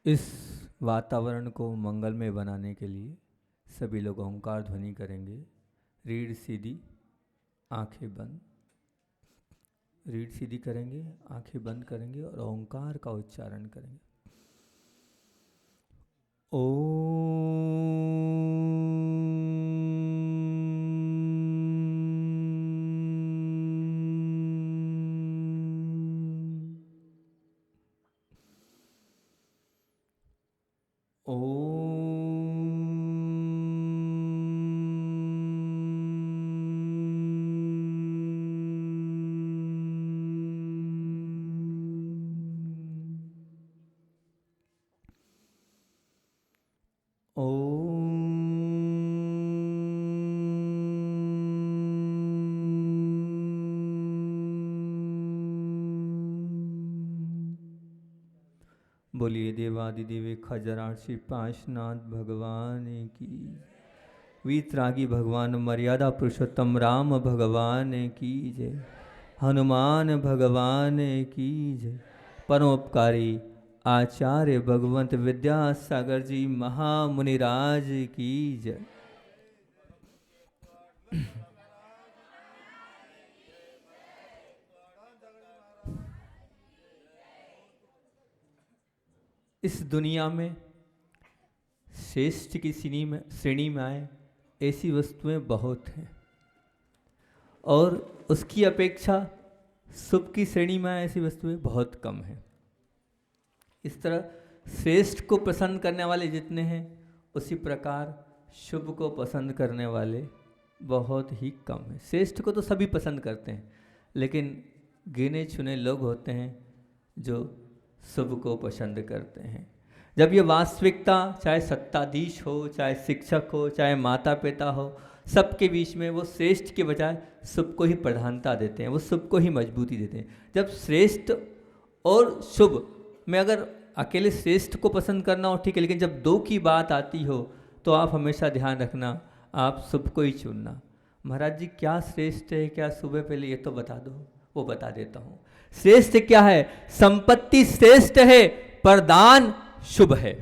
इस वातावरण को मंगलमय बनाने के लिए सभी लोग ओंकार ध्वनि करेंगे। रीढ़ सीधी, आंखें बंद। रीढ़ सीधी करेंगे, आंखें बंद करेंगे और ओंकार का उच्चारण करेंगे। बोलिए देवादिदेव खजराक्षी पाशनाथ भगवान की। वीतरागी भगवान मर्यादा पुरुषोत्तम राम भगवान की जय। हनुमान भगवान की जय। परोपकारी आचार्य भगवंत विद्यासागर जी महामुनिराज की जय। इस दुनिया में श्रेष्ठ की श्रेणी में आए ऐसी वस्तुएं बहुत हैं और उसकी अपेक्षा शुभ की श्रेणी में आए ऐसी वस्तुएं बहुत कम हैं। इस तरह श्रेष्ठ को पसंद करने वाले जितने हैं उसी प्रकार शुभ को पसंद करने वाले बहुत ही कम हैं। श्रेष्ठ को तो सभी पसंद करते हैं, लेकिन गिने चुने लोग होते हैं जो शुभ को पसंद करते हैं। जब ये वास्तविकता, चाहे सत्ताधीश हो, चाहे शिक्षक हो, चाहे माता पिता हो, सबके बीच में वो श्रेष्ठ के बजाय शुभ को ही प्रधानता देते हैं, वो शुभ को ही मजबूती देते हैं। जब श्रेष्ठ और शुभ में अगर अकेले श्रेष्ठ को पसंद करना हो ठीक है, लेकिन जब दो की बात आती हो तो आप हमेशा ध्यान रखना, आप शुभ को ही चुनना। महाराज जी क्या श्रेष्ठ है क्या शुभ है, पहले ये तो बता दो। वो बता देता हूँ। श्रेष्ठ क्या है? संपत्ति श्रेष्ठ है पर दान शुभ है।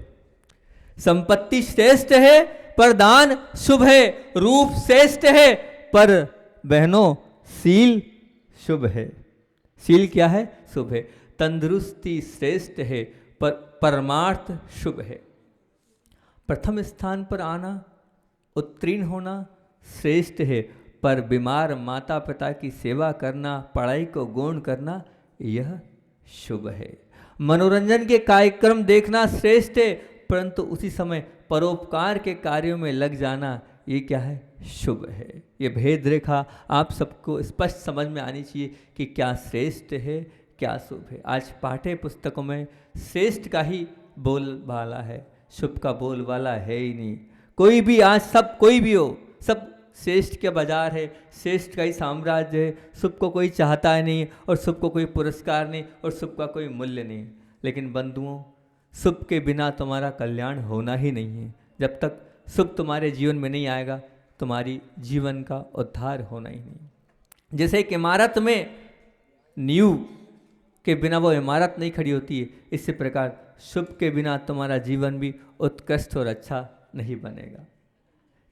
संपत्ति श्रेष्ठ है पर दान शुभ है। रूप श्रेष्ठ है पर बहनों शील शुभ है। शील क्या है? शुभ है। तंदुरुस्ती श्रेष्ठ है पर परमार्थ शुभ है। प्रथम स्थान पर आना, उत्तीर्ण होना श्रेष्ठ है, पर बीमार माता पिता की सेवा करना, पढ़ाई को गौण करना यह शुभ है। मनोरंजन के कार्यक्रम देखना श्रेष्ठ है, परंतु उसी समय परोपकार के कार्यों में लग जाना ये क्या है? शुभ है। ये भेद रेखा आप सबको स्पष्ट समझ में आनी चाहिए कि क्या श्रेष्ठ है क्या शुभ है। आज पाठ्य पुस्तकों में श्रेष्ठ का ही बोलबाला है, शुभ का बोलबाला है ही नहीं। कोई भी आज सब कोई भी हो, सब श्रेष्ठ के बाजार है, श्रेष्ठ का ही साम्राज्य है। शुभ को कोई चाहता है नहीं और शुभ को कोई पुरस्कार नहीं और शुभ का कोई मूल्य नहीं। लेकिन बंधुओं, शुभ के बिना तुम्हारा कल्याण होना ही नहीं है। जब तक शुभ तुम्हारे जीवन में नहीं आएगा, तुम्हारी जीवन का उद्धार होना ही नहीं। जैसे एक इमारत में नींव के बिना वो इमारत नहीं खड़ी होती है, इसी प्रकार शुभ के बिना तुम्हारा जीवन भी उत्कृष्ट और अच्छा नहीं बनेगा।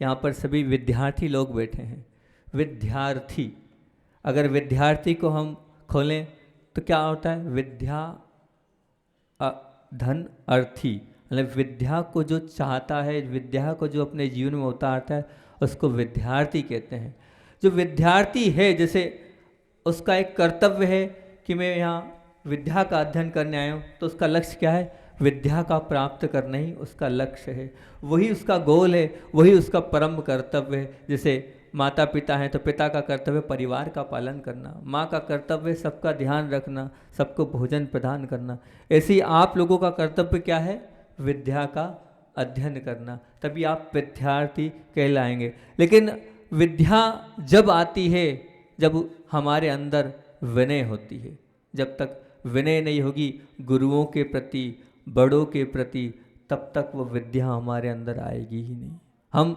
यहाँ पर सभी विद्यार्थी लोग बैठे हैं। विद्यार्थी, अगर विद्यार्थी को हम खोलें तो क्या होता है? विद्या धन अर्थी, मतलब विद्या को जो चाहता है, विद्या को जो अपने जीवन में उतारता है, उसको विद्यार्थी कहते हैं। जो विद्यार्थी है, जैसे उसका एक कर्तव्य है कि मैं यहाँ विद्या का अध्ययन करने आया हूँ, तो उसका लक्ष्य क्या है? विद्या का प्राप्त करना ही उसका लक्ष्य है, वही उसका गोल है, वही उसका परम कर्तव्य है। जैसे माता पिता हैं तो पिता का कर्तव्य परिवार का पालन करना, माँ का कर्तव्य सबका ध्यान रखना, सबको भोजन प्रदान करना। ऐसे ही आप लोगों का कर्तव्य क्या है? विद्या का अध्ययन करना, तभी आप विद्यार्थी कहलाएंगे। लेकिन विद्या जब आती है जब हमारे अंदर विनय होती है। जब तक विनय नहीं होगी गुरुओं के प्रति, बड़ों के प्रति, तब तक वो विद्या हमारे अंदर आएगी ही नहीं। हम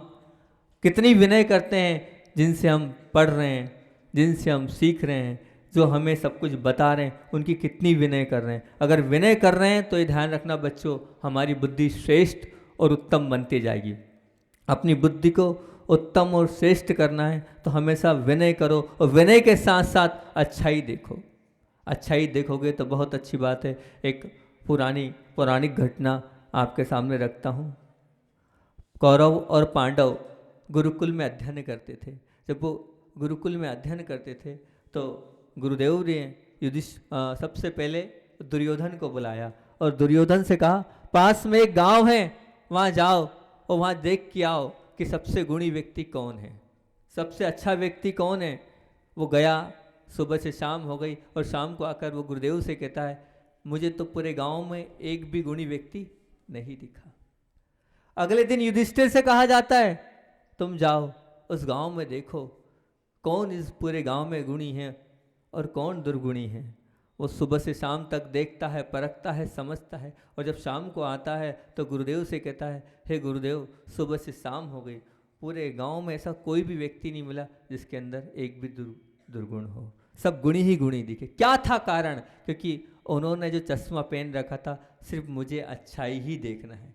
कितनी विनय करते हैं जिनसे हम पढ़ रहे हैं, जिनसे हम सीख रहे हैं, जो हमें सब कुछ बता रहे हैं उनकी कितनी विनय कर रहे हैं। अगर विनय कर रहे हैं तो ये ध्यान रखना बच्चों, हमारी बुद्धि श्रेष्ठ और उत्तम बनती जाएगी। अपनी बुद्धि को उत्तम और श्रेष्ठ करना है तो हमेशा विनय करो, और विनय के साथ साथ अच्छाई देखो। अच्छाई देखोगे तो बहुत अच्छी बात है। एक पौराणिक घटना आपके सामने रखता हूँ। कौरव और पांडव गुरुकुल में अध्ययन करते थे। जब वो गुरुकुल में अध्ययन करते थे तो गुरुदेव ने सबसे पहले दुर्योधन को बुलाया और दुर्योधन से कहा, पास में एक गांव है, वहाँ जाओ और वहाँ देख के आओ कि सबसे गुणी व्यक्ति कौन है, सबसे अच्छा व्यक्ति कौन है। वो गया, सुबह से शाम हो गई और शाम को आकर वो गुरुदेव से कहता है, मुझे तो पूरे गांव में एक भी गुणी व्यक्ति नहीं दिखा। अगले दिन युधिष्ठिर से कहा जाता है, तुम जाओ उस गांव में देखो कौन इस पूरे गांव में गुणी है और कौन दुर्गुणी है। वो सुबह से शाम तक देखता है, परखता है, समझता है, और जब शाम को आता है तो गुरुदेव से कहता है, हे गुरुदेव, सुबह से शाम हो गई, पूरे गांव में ऐसा कोई भी व्यक्ति नहीं मिला जिसके अंदर एक भी दुर्गुण हो, सब गुणी ही गुणी दिखे। क्या था कारण? क्योंकि उन्होंने जो चश्मा पहन रखा था, सिर्फ मुझे अच्छाई ही देखना है।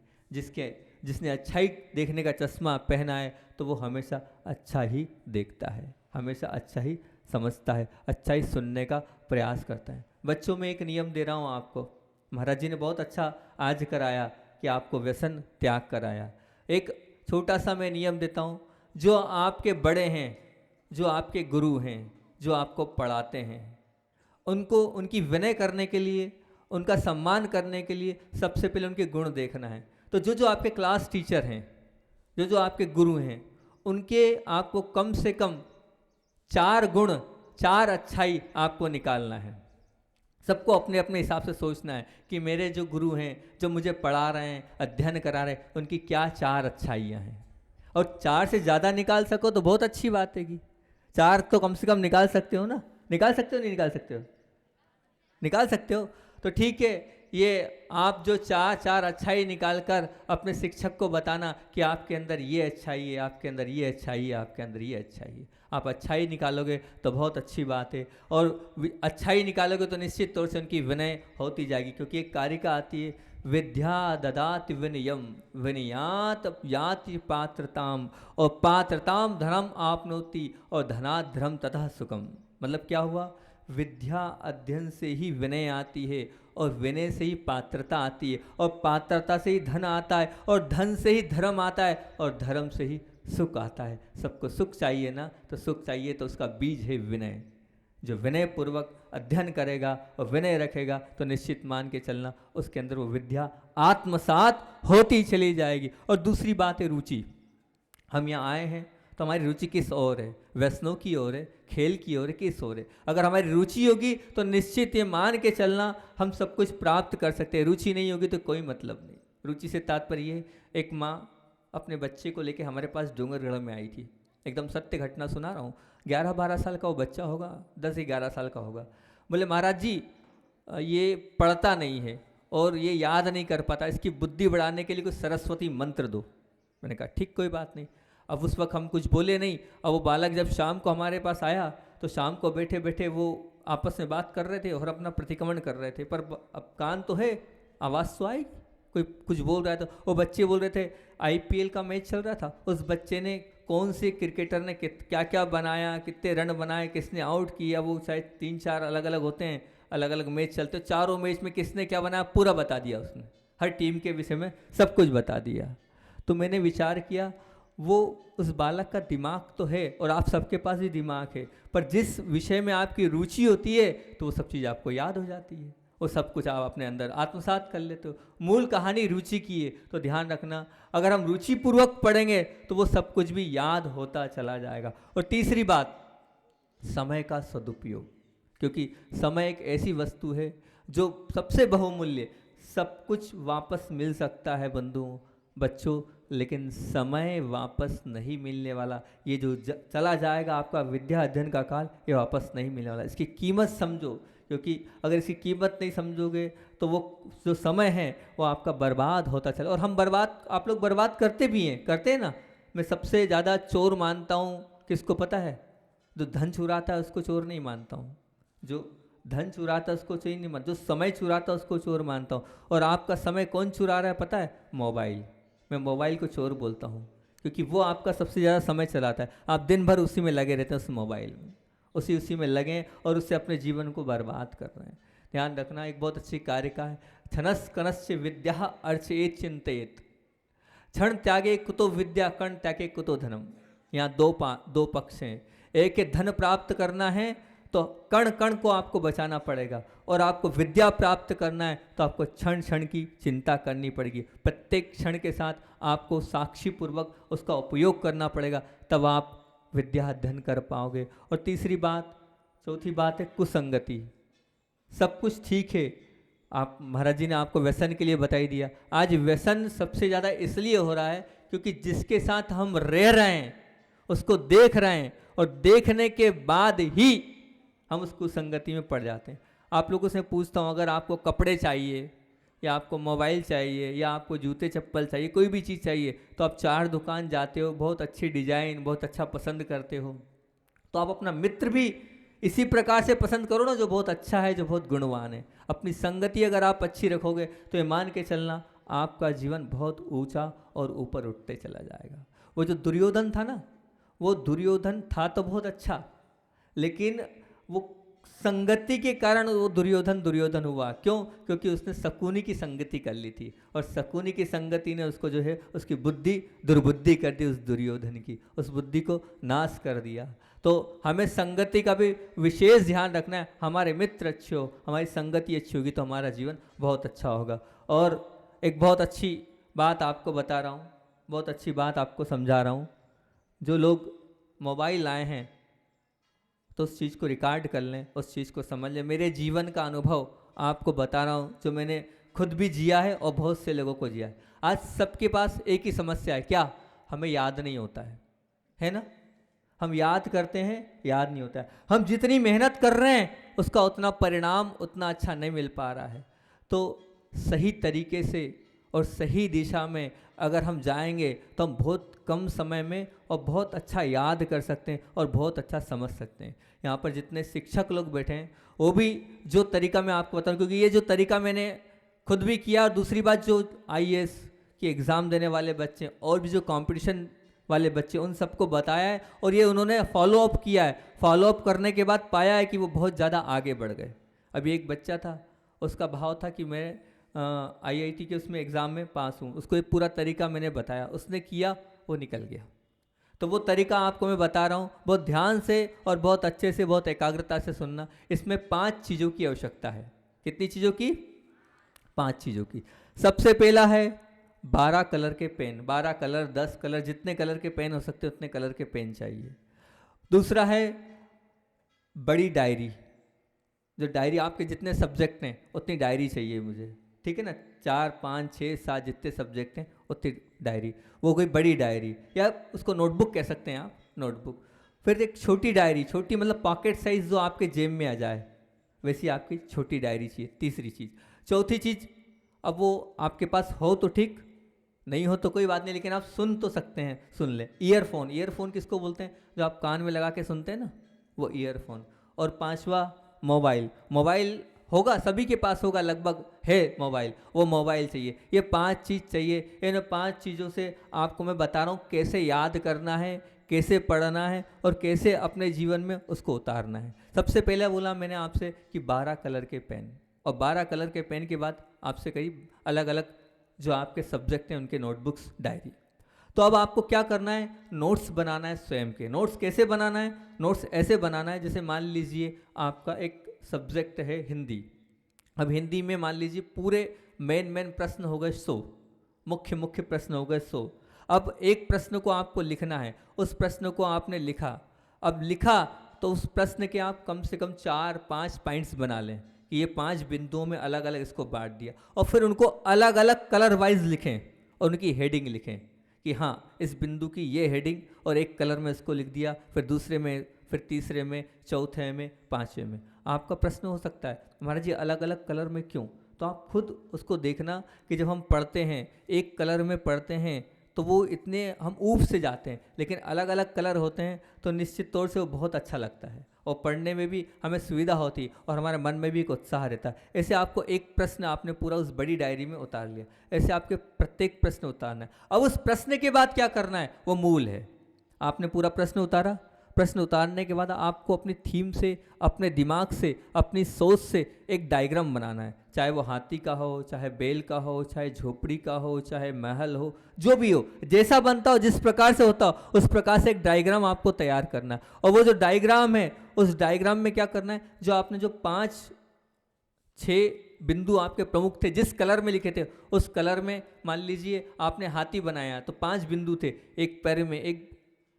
जिसने अच्छाई देखने का चश्मा पहना है तो वो हमेशा अच्छा ही देखता है, हमेशा अच्छा ही समझता है, अच्छा ही सुनने का प्रयास करता है। बच्चों में एक नियम दे रहा हूँ आपको, महाराज जी ने बहुत अच्छा आज कराया कि आपको व्यसन त्याग कराया। एक छोटा सा मैं नियम देता हूँ, जो आपके बड़े हैं, जो आपके गुरु हैं, जो आपको पढ़ाते हैं, उनको उनकी विनय करने के लिए, उनका सम्मान करने के लिए सबसे पहले उनके गुण देखना है। तो जो आपके क्लास टीचर हैं, जो आपके गुरु हैं, उनके आपको कम से कम 4 गुण, 4 अच्छाई आपको निकालना है। सबको अपने अपने हिसाब से सोचना है कि मेरे जो गुरु हैं, जो मुझे पढ़ा रहे हैं, अध्ययन करा रहे हैं, उनकी क्या 4 अच्छाइयाँ हैं। और 4 से ज़्यादा निकाल सको तो बहुत अच्छी बात है कि 4 तो कम से कम निकाल सकते हो ना। निकाल सकते हो, नहीं निकाल सकते हो? निकाल सकते हो तो ठीक है। ये आप जो 4 अच्छाई निकाल कर अपने शिक्षक को बताना कि आपके अंदर ये अच्छाई है, आपके अंदर ये अच्छाई है, आपके अंदर ये अच्छाई है। आप अच्छाई निकालोगे तो बहुत अच्छी बात है, और अच्छाई निकालोगे तो निश्चित तौर से उनकी विनय होती जाएगी। क्योंकि एक कारिका आती है, विद्या ददाति विनयम विनयात याति पात्रताम, और पात्रताम धर्म आपनोति, और धनात् धर्म ततः सुखम। मतलब क्या हुआ? विद्या अध्ययन से ही विनय आती है, और विनय से ही पात्रता आती है, और पात्रता से ही धन आता है, और धन से ही धर्म आता है, और धर्म से ही सुख आता है। सबको सुख चाहिए ना, तो सुख चाहिए तो उसका बीज है विनय। जो विनय पूर्वक अध्ययन करेगा और विनय रखेगा तो निश्चित मान के चलना उसके अंदर वो विद्या आत्मसात होती चली जाएगी। और दूसरी बात है रुचि। हम यहाँ आए हैं तो हमारी रुचि किस ओर है? व्यसनों की ओर है, खेल की ओर है, किस ओर है? अगर हमारी रुचि होगी तो निश्चित ये मान के चलना हम सब कुछ प्राप्त कर सकते हैं। रुचि नहीं होगी तो कोई मतलब नहीं। रुचि से तात्पर्य ये, एक माँ अपने बच्चे को लेके हमारे पास डूंगरगढ़ में आई थी। एकदम सत्य घटना सुना रहा हूँ। 11-12 साल का वो बच्चा होगा, 10-11 साल का होगा। बोले महाराज जी ये पढ़ता नहीं है और ये याद नहीं कर पाता, इसकी बुद्धि बढ़ाने के लिए कुछ सरस्वती मंत्र दो। मैंने कहा ठीक, कोई बात नहीं। अब उस वक्त हम कुछ बोले नहीं। अब वो बालक जब शाम को हमारे पास आया तो शाम को बैठे बैठे वो आपस में बात कर रहे थे और अपना प्रतिक्रमण कर रहे थे, पर अब कान तो है, आवाज़ तो आई, कोई कुछ बोल रहा है। तो वो बच्चे बोल रहे थे IPL का मैच चल रहा था, उस बच्चे ने कौन से क्रिकेटर ने क्या क्या बनाया, कितने रन बनाए, किसने आउट किया, वो शायद 3-4 अलग अलग होते हैं, अलग अलग मैच चलते, चारों मैच में किसने क्या बनाया पूरा बता दिया उसने, हर टीम के विषय में सब कुछ बता दिया। तो मैंने विचार किया वो उस बालक का दिमाग तो है और आप सबके पास भी दिमाग है, पर जिस विषय में आपकी रुचि होती है तो वो सब चीज़ आपको याद हो जाती है, वो सब कुछ आप अपने अंदर आत्मसात कर लेते हो। मूल कहानी रुचि की है, तो ध्यान रखना अगर हम रुचिपूर्वक पढ़ेंगे तो वो सब कुछ भी याद होता चला जाएगा। और तीसरी बात, समय का सदुपयोग, क्योंकि समय एक ऐसी वस्तु है जो सबसे बहुमूल्य, सब कुछ वापस मिल सकता है बंधुओं बच्चों, लेकिन समय वापस नहीं मिलने वाला। ये जो चला जाएगा आपका विद्या अध्ययन का काल, ये वापस नहीं मिलने वाला। इसकी कीमत समझो, क्योंकि अगर इसकी कीमत नहीं समझोगे तो वो जो समय है वो आपका बर्बाद होता चला। और हम बर्बाद, आप लोग बर्बाद करते भी हैं, करते हैं ना। मैं सबसे ज़्यादा चोर मानता हूँ किसको पता है? जो धन चुराता है उसको चोर नहीं मानता हूँ, जो धन चुराता उसको चोरी नहीं मानता, जो समय चुराता उसको चोर मानता हूँ। और आपका समय कौन चुरा रहा है पता है? मोबाइल। मैं मोबाइल को चोर बोलता हूँ, क्योंकि वो आपका सबसे ज़्यादा समय चलाता है। आप दिन भर उसी में लगे रहते हैं, उस मोबाइल में, उसी में लगे और उससे अपने जीवन को बर्बाद कर रहे हैं। ध्यान रखना, एक बहुत अच्छी कारिका है, धनस कनस्य विद्या अर्चयेत चिंतयेत, क्षण त्यागे कुतो विद्या कण त्यागे कुतो धनम। यहाँ दो पक्ष हैं। एक है धन प्राप्त करना है तो कण कण को आपको बचाना पड़ेगा, और आपको विद्या प्राप्त करना है तो आपको क्षण क्षण की चिंता करनी पड़ेगी। प्रत्येक क्षण के साथ आपको साक्षी पूर्वक उसका उपयोग करना पड़ेगा, तब आप विद्या अध्ययन कर पाओगे। और चौथी बात है कुसंगति। सब कुछ ठीक है, आप महाराज जी ने आपको व्यसन के लिए बताई दिया। आज व्यसन सबसे ज़्यादा इसलिए हो रहा है क्योंकि जिसके साथ हम रह रहे हैं उसको देख रहे हैं, और देखने के बाद ही हम उस कुसंगति में पड़ जाते हैं। आप लोगों से पूछता हूँ, अगर आपको कपड़े चाहिए या आपको मोबाइल चाहिए या आपको जूते चप्पल चाहिए, कोई भी चीज़ चाहिए, तो आप 4 दुकान जाते हो, बहुत अच्छी डिजाइन, बहुत अच्छा पसंद करते हो, तो आप अपना मित्र भी इसी प्रकार से पसंद करो ना, जो बहुत अच्छा है, जो बहुत गुणवान है। अपनी संगति अगर आप अच्छी रखोगे तो ये मान के चलना आपका जीवन बहुत ऊंचा और ऊपर उठते चला जाएगा। वो जो दुर्योधन था ना, वो दुर्योधन था तो बहुत अच्छा, लेकिन वो संगति के कारण वो दुर्योधन हुआ। क्यों? क्योंकि उसने शकुनी की संगति कर ली थी, और शकुनी की संगति ने उसको जो है उसकी दुर्बुद्धि कर दी, उस दुर्योधन की, उस बुद्धि को नाश कर दिया। तो हमें संगति का भी विशेष ध्यान रखना है। हमारे मित्र अच्छे हो, हमारी संगति अच्छी होगी तो हमारा जीवन बहुत अच्छा होगा। और एक बहुत अच्छी बात आपको बता रहा हूँ, बहुत अच्छी बात आपको समझा रहा हूँ। जो लोग मोबाइल लाए हैं तो उस चीज़ को रिकॉर्ड कर लें, उस चीज़ को समझ लें। मेरे जीवन का अनुभव आपको बता रहा हूँ, जो मैंने खुद भी जिया है और बहुत से लोगों को जिया है। आज सबके पास एक ही समस्या है, क्या? हमें याद नहीं होता है ना? हम याद करते हैं, याद नहीं होता है। हम जितनी मेहनत कर रहे हैं उसका उतना परिणाम उतना अच्छा नहीं मिल पा रहा है। तो सही तरीके से और सही दिशा में अगर हम जाएंगे तो हम बहुत कम समय में और बहुत अच्छा याद कर सकते हैं और बहुत अच्छा समझ सकते हैं। यहाँ पर जितने शिक्षक लोग बैठे हैं वो भी जो तरीका मैं आपको बताऊँ, क्योंकि ये जो तरीका मैंने खुद भी किया, और दूसरी बात जो IAS की एग्ज़ाम देने वाले बच्चे और भी जो कंपटीशन वाले बच्चे, उन सबको बताया है, और ये उन्होंने फॉलो अप किया है। फॉलो अप करने के बाद पाया है कि वो बहुत ज़्यादा आगे बढ़ गए। अभी एक बच्चा था, उसका भाव था कि मैं IIT के उसमें एग्ज़ाम में पास हूँ, उसको एक पूरा तरीका मैंने बताया, उसने किया, वो निकल गया। तो वो तरीका आपको मैं बता रहा हूँ, बहुत ध्यान से और बहुत अच्छे से, बहुत एकाग्रता से सुनना। इसमें 5 चीज़ों की आवश्यकता है। कितनी चीज़ों की? 5 चीज़ों की। सबसे पहला है 12 कलर के पेन, 12 कलर, 10 कलर, जितने कलर के पेन हो सकते उतने कलर के पेन चाहिए। दूसरा है बड़ी डायरी, जो डायरी आपके जितने सब्जेक्ट हैं उतनी डायरी चाहिए मुझे, ठीक है ना? 4, 5, 6, 7 जितने सब्जेक्ट हैं उतनी डायरी, वो कोई बड़ी डायरी, या उसको नोटबुक कह सकते हैं आप, नोटबुक। फिर एक छोटी डायरी, छोटी मतलब पॉकेट साइज, जो आपके जेब में आ जाए, वैसी आपकी छोटी डायरी चाहिए। तीसरी चीज़। चौथी चीज़, अब वो आपके पास हो तो ठीक, नहीं हो तो कोई बात नहीं, लेकिन आप सुन तो सकते हैं, सुन लें। ईयरफोन, ईयरफोन किसको बोलते हैं? जो आप कान में लगा के सुनते हैं ना, वो ईयरफोन। और 5वां मोबाइल। मोबाइल होगा, सभी के पास होगा, लगभग है मोबाइल, वो मोबाइल चाहिए। ये 5 चीज़ चाहिए। इन 5 चीज़ों से आपको मैं बता रहा हूँ कैसे याद करना है, कैसे पढ़ना है और कैसे अपने जीवन में उसको उतारना है। सबसे पहले बोला मैंने आपसे कि 12 कलर के पेन, और 12 कलर के पेन के बाद आपसे कई अलग अलग जो आपके सब्जेक्ट हैं उनके नोटबुक्स, डायरी। तो अब आपको क्या करना है? नोट्स बनाना है स्वयं के। नोट्स कैसे बनाना है? नोट्स ऐसे बनाना है, जैसे मान लीजिए आपका एक सब्जेक्ट है हिंदी। अब हिंदी में मान लीजिए पूरे मेन प्रश्न हो गए 100, मुख्य प्रश्न हो गए 100। अब एक प्रश्न को आपको लिखना है, उस प्रश्न को आपने लिखा। अब लिखा तो उस प्रश्न के आप कम से कम 4-5 पॉइंट्स बना लें कि ये 5 बिंदुओं में अलग अलग इसको बांट दिया, और फिर उनको अलग अलग कलर वाइज लिखें और उनकी हेडिंग लिखें कि हाँ इस बिंदु की ये हेडिंग, और एक कलर में इसको लिख दिया, फिर दूसरे में, फिर तीसरे में, चौथे में, 5वें में। आपका प्रश्न हो सकता है महाराज जी अलग अलग कलर में क्यों? तो आप खुद उसको देखना कि जब हम पढ़ते हैं एक कलर में पढ़ते हैं तो वो इतने हम ऊब से जाते हैं, लेकिन अलग अलग कलर होते हैं तो निश्चित तौर से वो बहुत अच्छा लगता है और पढ़ने में भी हमें सुविधा होती है और हमारे मन में भी एक उत्साह रहता है। ऐसे आपको एक प्रश्न आपने पूरा उस बड़ी डायरी में उतार लिया, ऐसे आपके प्रत्येक प्रश्न उतारना है। अब उस प्रश्न के बाद क्या करना है, वो मूल है। आपने पूरा प्रश्न उतारा, प्रश्न उतारने के बाद आपको अपनी थीम से, अपने दिमाग से, अपनी सोच से एक डायग्राम बनाना है, चाहे वो हाथी का हो, चाहे बैल का हो, चाहे झोपड़ी का हो, चाहे महल हो, जो भी हो, जैसा बनता हो, जिस प्रकार से होता हो, उस प्रकार से एक डायग्राम आपको तैयार करना है। और वो जो डायग्राम है, उस डायग्राम में क्या करना है, जो आपने जो 5-6 बिंदु आपके प्रमुख थे, जिस कलर में लिखे थे, उस कलर में मान लीजिए आपने हाथी बनाया तो 5 बिंदु थे, एक पैर में एक,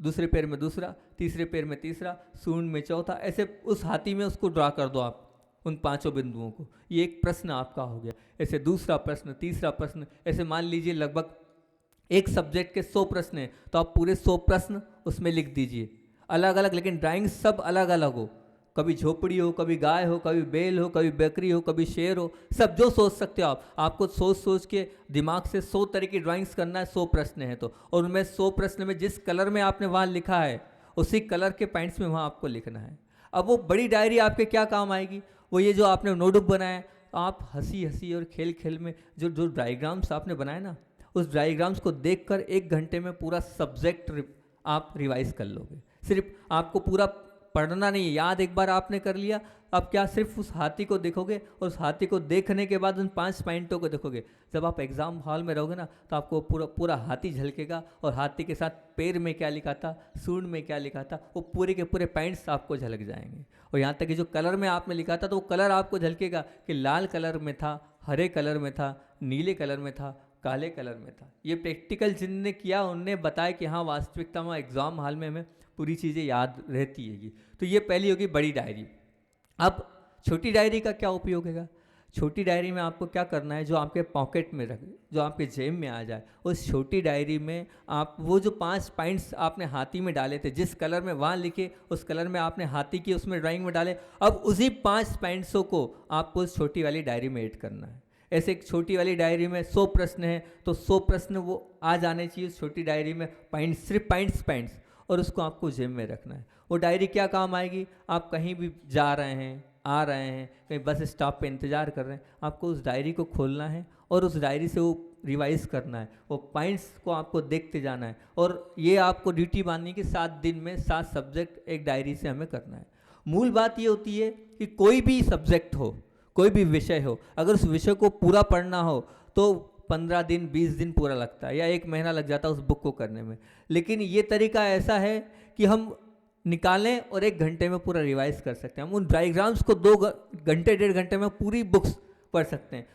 दूसरे पैर में दूसरा, तीसरे पैर में तीसरा, सूंड में चौथा, ऐसे उस हाथी में उसको ड्रा कर दो आप उन 5 बिंदुओं को। ये एक प्रश्न आपका हो गया। ऐसे दूसरा प्रश्न, तीसरा प्रश्न, ऐसे मान लीजिए लगभग एक सब्जेक्ट के 100 प्रश्न हैं तो आप पूरे 100 प्रश्न उसमें लिख दीजिए, अलग अलग, लेकिन ड्राइंग सब अलग अलग हो। कभी झोपड़ी हो, कभी गाय हो, कभी बैल हो, कभी बकरी हो, कभी शेर हो, सब जो सोच सकते हो आप। आपको सोच सोच के दिमाग से 100 तरह की ड्राइंग्स करना है। 100 प्रश्न है तो, और उनमें 100 प्रश्न में जिस कलर में आपने वहाँ लिखा है उसी कलर के पॉइंट्स में वहाँ आपको लिखना है। अब वो बड़ी डायरी आपके क्या काम आएगी, वो ये जो आपने नोटबुक बनाया, आप हंसी हंसी और खेल खेल में जो जो डायग्राम्स आपने बनाए ना, उस डायग्राम्स को देखकर 1 घंटे में पूरा सब्जेक्ट आप रिवाइज कर लोगे। सिर्फ आपको पूरा पढ़ना नहीं है, याद एक बार आपने कर लिया, अब क्या सिर्फ उस हाथी को देखोगे और उस हाथी को देखने के बाद उन 5 पॉइंटों को देखोगे। जब आप एग्जाम हॉल में रहोगे ना तो आपको पूरा पूरा हाथी झलकेगा और हाथी के साथ पैर में क्या लिखा था, सूंड में क्या लिखा था, वो पूरे के पूरे पॉइंट्स आपको झलक जाएंगे। और यहाँ तक कि जो कलर में आपने लिखा था तो वो कलर आपको झलकेगा कि लाल कलर में था, हरे कलर में था, नीले कलर में था, काले कलर में था। ये प्रैक्टिकल जिनने किया उनने बताया कि हाँ वास्तविकता में एग्जाम हॉल में हमें पूरी चीज़ें याद रहती है। तो ये पहली होगी बड़ी डायरी। अब छोटी डायरी का क्या उपयोग है? छोटी डायरी में आपको क्या करना है, जो आपके पॉकेट में रखे, जो आपके जेब में आ जाए, उस छोटी डायरी में आप वो जो 5 पॉइंट्स आपने हाथी में डाले थे, जिस कलर में वहाँ लिखे उस कलर में आपने हाथी की उसमें ड्राइंग में डाले, अब उसी 5 पॉइंट्सों को आपको उस छोटी वाली डायरी में ऐड करना है। ऐसे एक छोटी वाली डायरी में 100 प्रश्न हैं तो 100 प्रश्न वो आ जाने चाहिए उस छोटी डायरी में, पॉइंट्स, सिर्फ पॉइंट्स, और उसको आपको जेब में रखना है। वो डायरी क्या काम आएगी, आप कहीं भी जा रहे हैं, आ रहे हैं, कहीं बस स्टॉप पे इंतज़ार कर रहे हैं, आपको उस डायरी को खोलना है और उस डायरी से वो रिवाइज करना है, वो पॉइंट्स को आपको देखते जाना है। और ये आपको ड्यूटी बांधनी कि 7 दिन में 7 सब्जेक्ट एक डायरी से हमें करना है। मूल बात ये होती है कि कोई भी सब्जेक्ट हो, कोई भी विषय हो, अगर उस विषय को पूरा पढ़ना हो तो 15 दिन 20 दिन पूरा लगता है या 1 महीना लग जाता है उस बुक को करने में। लेकिन ये तरीका ऐसा है कि हम निकालें और 1 घंटे में पूरा रिवाइज कर सकते हैं। हम उन डायग्राम्स को 2 घंटे 1.5 घंटे में पूरी बुक्स पढ़ सकते हैं।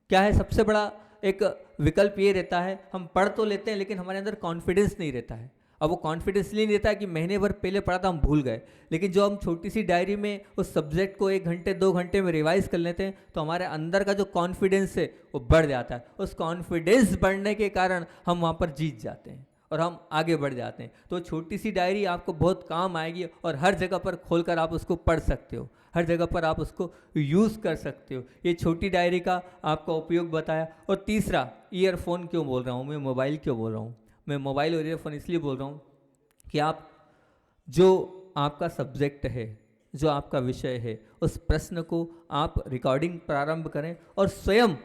क्या है, सबसे बड़ा एक विकल्प ये रहता है, हम पढ़ तो लेते हैं लेकिन हमारे अंदर कॉन्फिडेंस नहीं रहता है। अब वो कॉन्फिडेंस नहीं रहता है कि महीने भर पहले पढ़ा था हम भूल गए, लेकिन जो हम छोटी सी डायरी में उस सब्जेक्ट को 1 घंटे 2 घंटे में रिवाइज कर लेते हैं तो हमारे अंदर का जो कॉन्फिडेंस है वो बढ़ जाता है। उस कॉन्फिडेंस बढ़ने के कारण हम वहाँ पर जीत जाते हैं और हम आगे बढ़ जाते हैं। तो छोटी सी डायरी आपको बहुत काम आएगी और हर जगह पर खोलकर आप उसको पढ़ सकते हो, हर जगह पर आप उसको यूज़ कर सकते हो। ये छोटी डायरी का आपका उपयोग बताया। और तीसरा, ईयरफोन क्यों बोल रहा हूँ मैं, मोबाइल क्यों बोल रहा हूँ मैं, मोबाइल और ईयरफोन इसलिए बोल रहा हूँ कि आप जो आपका सब्जेक्ट है, जो आपका विषय है, उस प्रश्न को आप रिकॉर्डिंग प्रारंभ करें और स्वयं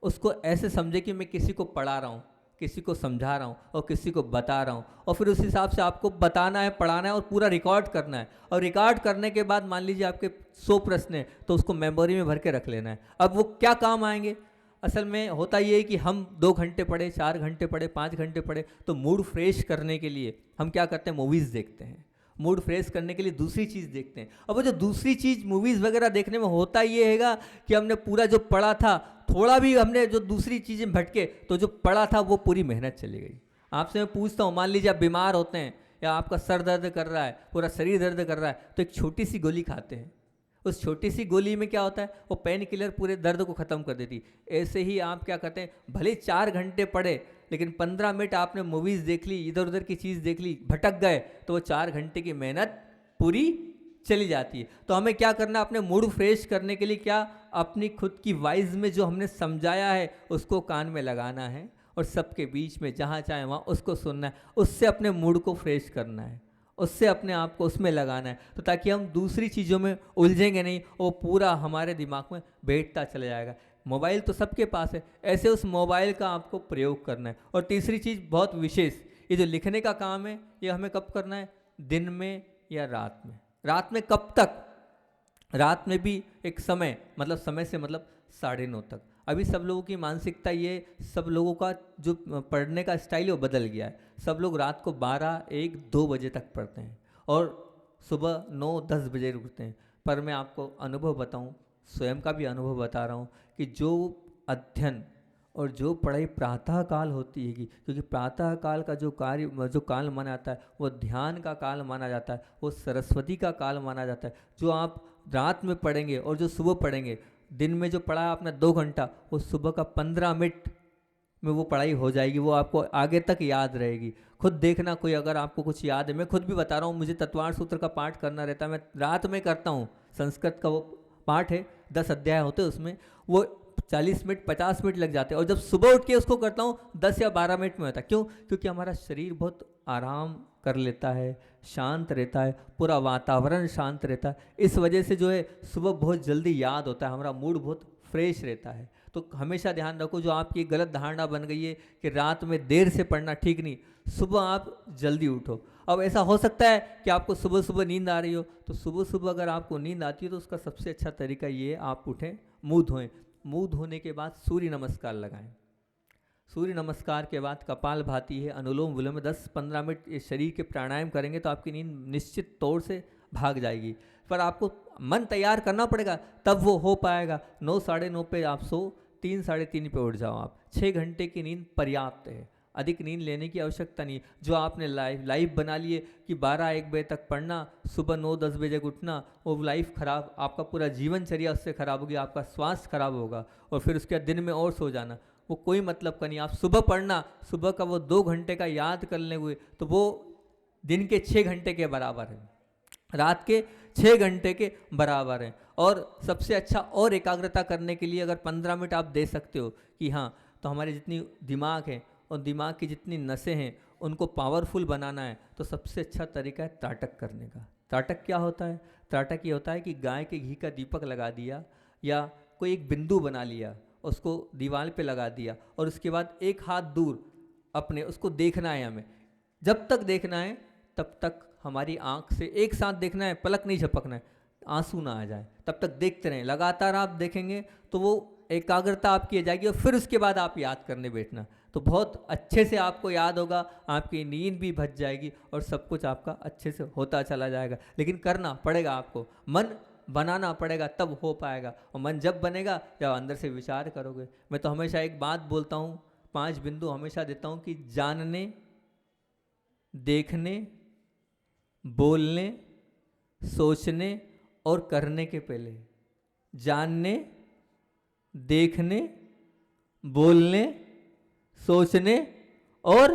उसको ऐसे समझे कि मैं किसी को पढ़ा रहा हूँ, किसी को समझा रहा हूँ और किसी को बता रहा हूँ, और फिर उस हिसाब से आपको बताना है, पढ़ाना है और पूरा रिकॉर्ड करना है। और रिकॉर्ड करने के बाद मान लीजिए आपके 100 प्रश्न हैं तो उसको मेमोरी में भर के रख लेना है। अब वो क्या काम आएंगे, असल में होता ये है कि हम 2 घंटे पढ़े, 4 घंटे पढ़े, 5 घंटे पढ़े, तो मूड फ्रेश करने के लिए हम क्या करते हैं, मूवीज़ देखते हैं। मूड फ्रेश करने के लिए दूसरी चीज़ देखते हैं। अब वो जो दूसरी चीज़ मूवीज़ वगैरह देखने में होता ये हैगा कि हमने पूरा जो पढ़ा था, थोड़ा भी हमने जो दूसरी चीज़ें भटके तो जो पढ़ा था वो पूरी मेहनत चली गई। आपसे मैं पूछता हूँ, मान लीजिए आप बीमार होते हैं या आपका सर दर्द कर रहा है, पूरा शरीर दर्द कर रहा है, तो एक छोटी सी गोली खाते हैं। उस छोटी सी गोली में क्या होता है, वो पेन किलर पूरे दर्द को ख़त्म कर देती। ऐसे ही आप क्या करते हैं, भले 4 घंटे पढ़े लेकिन 15 मिनट आपने मूवीज़ देख ली, इधर उधर की चीज़ देख ली, भटक गए तो वो 4 घंटे की मेहनत पूरी चली जाती है। तो हमें क्या करना, अपने मूड फ्रेश करने के लिए क्या, अपनी खुद की वाइज में जो हमने समझाया है उसको कान में लगाना है और सबके बीच में जहाँ चाहे वहाँ उसको सुनना है, उससे अपने मूड को फ्रेश करना है, उससे अपने आप को उसमें लगाना है, तो ताकि हम दूसरी चीज़ों में उलझेंगे नहीं, वो पूरा हमारे दिमाग में बैठता चला जाएगा। मोबाइल तो सबके पास है, ऐसे उस मोबाइल का आपको प्रयोग करना है। और तीसरी चीज़ बहुत विशेष, ये जो लिखने का काम है ये हमें कब करना है, दिन में या रात में। रात में कब तक, रात में भी एक समय, मतलब समय से मतलब 9:30 तक। अभी सब लोगों की मानसिकता ये, सब लोगों का जो पढ़ने का स्टाइल है वो बदल गया है। सब लोग रात को 12, 1, 2 बजे तक पढ़ते हैं और सुबह 9, 10 बजे उठते हैं। पर मैं आपको अनुभव बताऊं, स्वयं का भी अनुभव बता रहा हूं कि जो अध्ययन और जो पढ़ाई प्रातः काल होती है, क्योंकि प्रातः काल का जो कार्य, जो काल माना जाता है वो ध्यान का काल माना जाता है, वो सरस्वती का काल माना जाता है। जो आप रात में पढ़ेंगे और जो सुबह पढ़ेंगे, दिन में जो पढ़ा आपने 2 घंटा, वो सुबह का 15 मिनट में वो पढ़ाई हो जाएगी, वो आपको आगे तक याद रहेगी। खुद देखना, कोई अगर आपको कुछ याद है, मैं खुद भी बता रहा हूँ, मुझे तत्वार सूत्र का पाठ करना रहता है, मैं रात में करता हूँ। संस्कृत का वो पाठ है, 10 अध्याय होते हैं उसमें, वो 40 मिनट 50 मिनट लग जाते हैं। और जब सुबह उठ के उसको करता हूँ 10 या 12 मिनट में होता है। क्यों? क्योंकि हमारा शरीर बहुत आराम कर लेता है, शांत रहता है, पूरा वातावरण शांत रहता है। इस वजह से जो है सुबह बहुत जल्दी याद होता है, हमारा मूड बहुत फ्रेश रहता है। तो हमेशा ध्यान रखो, जो आपकी गलत धारणा बन गई है कि रात में देर से पढ़ना ठीक नहीं, सुबह आप जल्दी उठो। अब ऐसा हो सकता है कि आपको सुबह सुबह नींद आ रही हो, तो सुबह सुबह अगर आपको नींद आती है तो उसका सबसे अच्छा तरीका ये है, आप उठें, मुंह धोएं, मुंह धोने के बाद सूर्य नमस्कार लगाएं। सूर्य नमस्कार के बाद कपालभाति है, अनुलोम विलोम, 10-15 मिनट ये शरीर के प्राणायाम करेंगे तो आपकी नींद निश्चित तौर से भाग जाएगी। पर आपको मन तैयार करना पड़ेगा, तब वो हो पाएगा। 9, 9:30 पे आप सो, 3, 3:30 पे उठ जाओ आप। 6 घंटे की नींद पर्याप्त है, अधिक नींद लेने की आवश्यकता नहीं। जो आपने लाइफ बना लिए कि 12-1 बजे तक पढ़ना, सुबह 9-10 बजे उठना, वो लाइफ खराब, आपका पूरा जीवनचर्या उससे खराब होगी, आपका स्वास्थ्य खराब होगा। और फिर उसके बाद दिन में और सो जाना, वो कोई मतलब का नहीं। आप सुबह पढ़ना, सुबह का वो 2 घंटे का याद कर लें हुए तो वो दिन के 6 घंटे के बराबर है, रात के 6 घंटे के बराबर है। और सबसे अच्छा और एकाग्रता करने के लिए अगर 15 मिनट आप दे सकते हो कि हाँ, तो हमारे जितनी दिमाग है और दिमाग की जितनी नसें हैं उनको पावरफुल बनाना है, तो सबसे अच्छा तरीका है त्राटक करने का। त्राटक क्या होता है? त्राटक ये होता है कि गाय के घी का दीपक लगा दिया या कोई एक बिंदु बना लिया, उसको दीवार पे लगा दिया और उसके बाद एक हाथ दूर अपने उसको देखना है हमें। जब तक देखना है तब तक हमारी आंख से एक साथ देखना है, पलक नहीं झपकना है, आंसू ना आ जाए, तब तक देखते रहें। लगातार आप देखेंगे तो वो एकाग्रता आपकी आ जाएगी और फिर उसके बाद आप याद करने बैठना, तो बहुत अच्छे से आपको याद होगा, आपकी नींद भी बच जाएगी और सब कुछ आपका अच्छे से होता चला जाएगा। लेकिन करना पड़ेगा, आपको मन बनाना पड़ेगा, तब हो पाएगा। और मन जब बनेगा जब अंदर से विचार करोगे। मैं तो हमेशा एक बात बोलता हूँ, 5 बिंदु हमेशा देता हूँ कि जानने, देखने, बोलने, सोचने और करने के पहले, जानने, देखने, बोलने, सोचने और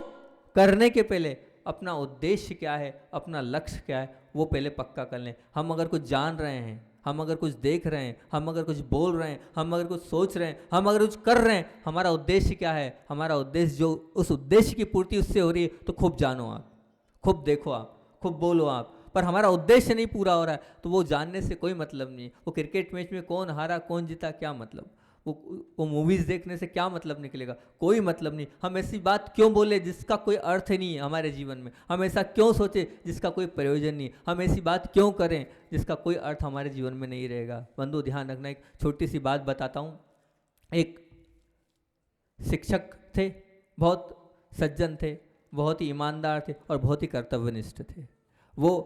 करने के पहले अपना उद्देश्य क्या है, अपना लक्ष्य क्या है, वो पहले पक्का कर लें। हम अगर कुछ जान रहे हैं, हम अगर कुछ देख रहे हैं, हम अगर कुछ बोल रहे हैं, हम अगर कुछ सोच रहे हैं, हम अगर कुछ कर रहे हैं, हमारा उद्देश्य क्या है, हमारा उद्देश्य जो उस उद्देश्य की पूर्ति उससे हो रही है, तो खूब जानो आप, खूब देखो आप, खूब बोलो आप। पर हमारा उद्देश्य नहीं पूरा हो रहा है तो वो जानने से कोई मतलब नहीं। वो क्रिकेट मैच में कौन हारा कौन जीता क्या मतलब, वो मूवीज़ देखने से क्या मतलब निकलेगा, कोई मतलब नहीं। हम ऐसी बात क्यों बोले जिसका कोई अर्थ नहीं है हमारे जीवन में, हम ऐसा क्यों सोचे जिसका कोई प्रयोजन नहीं, हम ऐसी बात क्यों करें जिसका कोई अर्थ हमारे जीवन में नहीं रहेगा। बंधु ध्यान रखना, एक छोटी सी बात बताता हूँ। एक शिक्षक थे, बहुत सज्जन थे, बहुत ही ईमानदार थे और बहुत ही कर्तव्यनिष्ठ थे। वो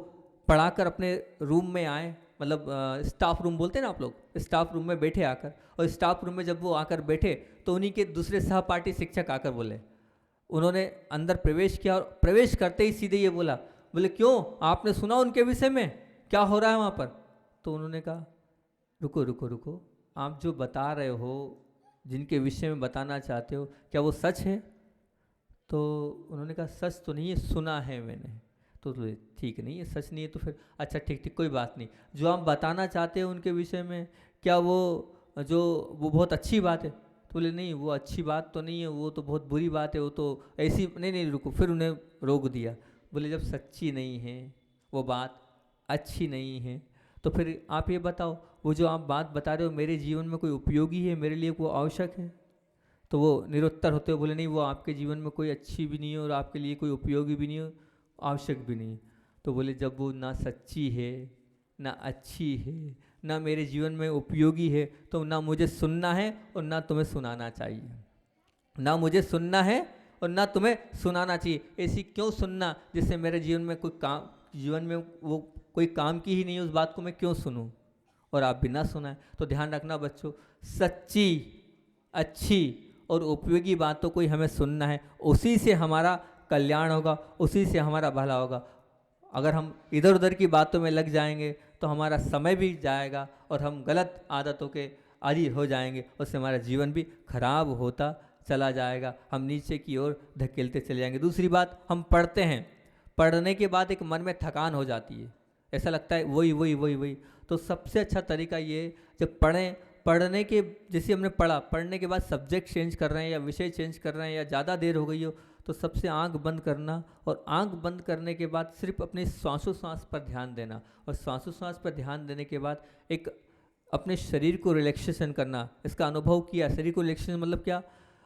पढ़ाकर अपने रूम में आए, मतलब स्टाफ रूम बोलते हैं ना आप लोग, स्टाफ रूम में बैठे आकर, और स्टाफ रूम में जब वो आकर बैठे तो उन्हीं के दूसरे सहपाठी शिक्षक आकर बोले, उन्होंने अंदर प्रवेश किया और प्रवेश करते ही सीधे ये बोला, बोले क्यों, आपने सुना उनके विषय में क्या हो रहा है वहाँ पर? तो उन्होंने कहा रुको रुको रुको, आप जो बता रहे हो, जिनके विषय में बताना चाहते हो, क्या वो सच है? तो उन्होंने कहा सच तो नहीं है, सुना है मैंने। तो ठीक नहीं है, सच नहीं है तो फिर अच्छा ठीक ठीक कोई बात नहीं, जो आप बताना चाहते हो उनके विषय में, क्या वो बहुत अच्छी बात है? तो बोले नहीं वो अच्छी बात तो नहीं है, वो तो बहुत बुरी बात है, वो तो ऐसी नहीं नहीं रुको, फिर उन्हें रोक दिया। बोले जब सच्ची नहीं है वो बात, अच्छी नहीं है, तो फिर आप ये बताओ वो जो आप बात बता रहे हो मेरे जीवन में कोई उपयोगी है, मेरे लिए वो आवश्यक है? तो वो निरुत्तर होते हुए बोले नहीं वो आपके जीवन में कोई अच्छी भी नहीं है और आपके लिए कोई उपयोगी भी नहीं है, आवश्यक भी नहीं है। तो बोले जब वो ना सच्ची है ना अच्छी है ना मेरे जीवन में उपयोगी है, तो ना मुझे सुनना है और ना तुम्हें सुनाना चाहिए। ना मुझे सुनना है और ना तुम्हें सुनाना चाहिए। ऐसी क्यों सुनना जिससे मेरे जीवन में कोई काम, जीवन में वो कोई काम की ही नहीं है, उस बात को मैं क्यों सुनूं? और आप बिना सुनाए। तो ध्यान रखना बच्चों, सच्ची अच्छी और उपयोगी बातों को ही हमें सुनना है, उसी से हमारा कल्याण होगा, उसी से हमारा भला होगा। अगर हम इधर उधर की बातों में लग जाएंगे तो हमारा समय भी जाएगा और हम गलत आदतों के आदी हो जाएंगे, उससे हमारा जीवन भी खराब होता चला जाएगा, हम नीचे की ओर धकेलते चले जाएंगे। दूसरी बात, हम पढ़ते हैं, पढ़ने के बाद एक मन में थकान हो जाती है, ऐसा लगता है वही वही वही वही। तो सबसे अच्छा तरीका ये, जब पढ़ें, पढ़ने के जैसे हमने पढ़ा, पढ़ने के बाद सब्जेक्ट चेंज कर रहे हैं या विषय चेंज कर रहे हैं या ज़्यादा देर हो गई हो, तो सबसे आंख बंद करना और आंख बंद करने के बाद सिर्फ अपने श्वासोश्वास पर ध्यान देना, और श्वासोश्वास पर ध्यान देने के बाद एक अपने शरीर को रिलैक्सेशन करना। इसका अनुभव किया, शरीर को रिलैक्सेशन मतलब क्या,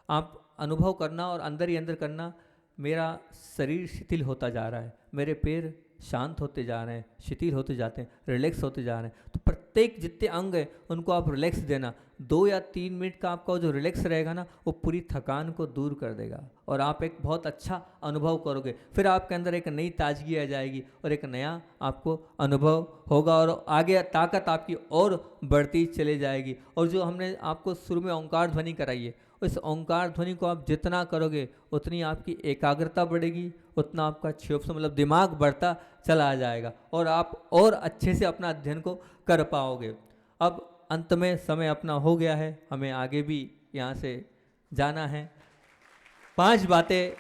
आप अनुभव करना और अंदर ही अंदर करना, मेरा शरीर शिथिल होता जा रहा है, मेरे पैर शांत होते जा रहे हैं, शिथिल होते जाते हैं, रिलैक्स होते जा रहे हैं। तो प्रत्येक जितने अंग हैं उनको आप रिलैक्स देना। 2 या 3 मिनट का आपका जो रिलैक्स रहेगा ना, वो पूरी थकान को दूर कर देगा और आप एक बहुत अच्छा अनुभव करोगे। फिर आपके अंदर एक नई ताजगी आ जाएगी और एक नया आपको अनुभव होगा और आगे ताकत आपकी और बढ़ती चली जाएगी। और जो हमने आपको शुरू में ओंकार ध्वनि कराई है, उस ओंकार ध्वनि को आप जितना करोगे उतनी आपकी एकाग्रता बढ़ेगी, उतना आपका क्षोभ मतलब दिमाग बढ़ता चला जाएगा और आप और अच्छे से अपना अध्ययन को कर पाओगे। अब अंत में समय अपना हो गया है, हमें आगे भी यहाँ से जाना है। 5 बातें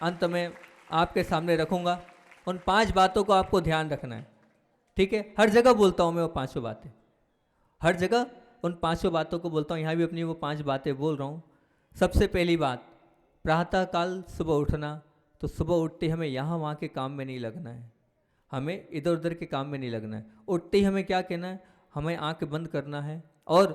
अंत में आपके सामने रखूँगा, उन 5 बातों को आपको ध्यान रखना है, ठीक है? हर जगह बोलता हूँ मैं वो 5 बातें, हर जगह उन 5 बातों को बोलता हूँ, यहाँ भी अपनी वो 5 बातें बोल रहा हूँ। सबसे पहली बात, प्रातःकाल सुबह उठना। तो सुबह उठते हमें यहाँ वहाँ के काम में नहीं लगना है, हमें इधर उधर के काम में नहीं लगना है। उठते ही हमें क्या कहना है, हमें आंख बंद करना है और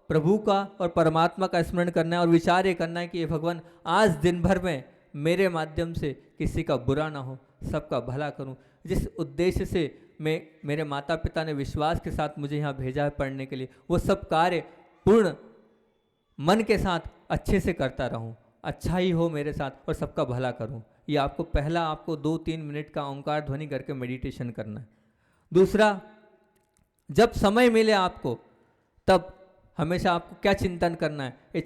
प्रभु का और परमात्मा का स्मरण करना है और विचार ये करना है कि ये भगवान आज दिन भर में मेरे माध्यम से किसी का बुरा ना हो, सबका भला करूं। जिस उद्देश्य से मैं, मेरे माता पिता ने विश्वास के साथ मुझे यहाँ भेजा है पढ़ने के लिए, वो सब कार्य पूर्ण मन के साथ अच्छे से करता रहूं, अच्छा ही हो मेरे साथ और सबका भला करूं। ये आपको पहला, आपको 2-3 मिनट का ओंकार ध्वनि करके मेडिटेशन करना है। दूसरा, जब समय मिले आपको तब हमेशा आपको क्या चिंतन करना है, ये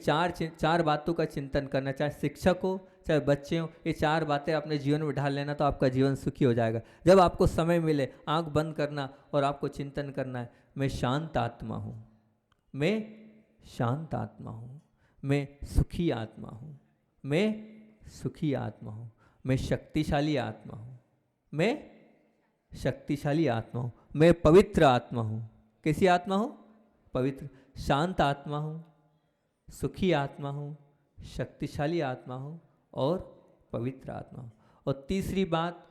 चार बातों का चिंतन करना है, चाहे शिक्षक हो चाहे बच्चे हो, ये 4 बातें अपने जीवन में ढाल लेना तो आपका जीवन सुखी हो जाएगा। जब आपको समय मिले आंख बंद करना और आपको चिंतन करना है, मैं शांत आत्मा हूँ, मैं शांत आत्मा हूँ, मैं सुखी आत्मा हूँ, मैं सुखी आत्मा हूँ, मैं शक्तिशाली आत्मा हूँ, मैं शक्तिशाली आत्मा हूँ, मैं पवित्र आत्मा हूँ। कैसी आत्मा हूँ? पवित्र, शांत आत्मा हूँ, सुखी आत्मा हूँ, शक्तिशाली आत्मा हूँ और पवित्र आत्मा हूँ। और तीसरी बात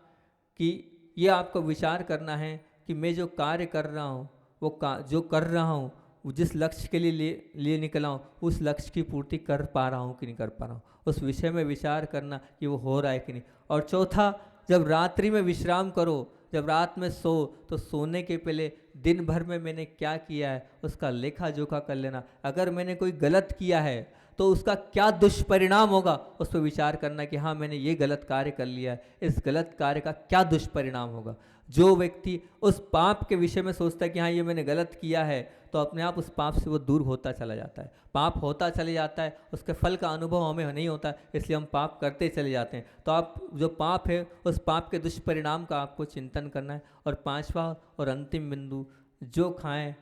कि ये आपको विचार करना है कि मैं जो कार्य कर रहा हूँ, वो जो कर रहा हूँ, जिस लक्ष्य के लिए निकला हूँ, उस लक्ष्य की पूर्ति कर पा रहा हूँ कि नहीं कर पा रहा हूँ, उस विषय में विचार करना कि वो हो रहा है कि नहीं। और चौथा, जब रात्रि में विश्राम करो, जब रात में सो, तो सोने के पहले दिन भर में मैंने क्या किया है उसका लेखा जोखा कर लेना। अगर मैंने कोई गलत किया है तो उसका क्या दुष्परिणाम होगा उस पर विचार करना कि हाँ मैंने ये गलत कार्य कर लिया है, इस गलत कार्य का क्या दुष्परिणाम होगा। जो व्यक्ति उस पाप के विषय में सोचता है कि हाँ ये मैंने गलत किया है, तो अपने आप उस पाप से वो दूर होता चला जाता है, पाप होता चले जाता है, उसके फल का अनुभव हमें नहीं होता, इसलिए हम पाप करते चले जाते हैं। तो आप जो पाप है उस पाप के दुष्परिणाम का आपको चिंतन करना है। और 5वां और अंतिम बिंदु, जो खाएं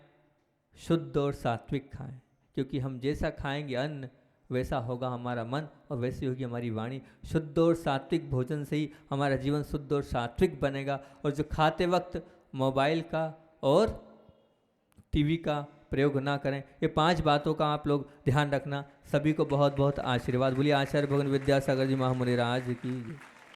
शुद्ध और सात्विक खाएं, क्योंकि हम जैसा खाएंगे अन्न वैसा होगा हमारा मन और वैसी होगी हमारी वाणी। शुद्ध और सात्विक भोजन से ही हमारा जीवन शुद्ध और सात्विक बनेगा। और जो खाते वक्त मोबाइल का और टीवी का प्रयोग ना करें। ये 5 बातों का आप लोग ध्यान रखना। सभी को बहुत बहुत आशीर्वाद। बोलिए आचार्य भगवान विद्यासागर जी महामुनि राज की।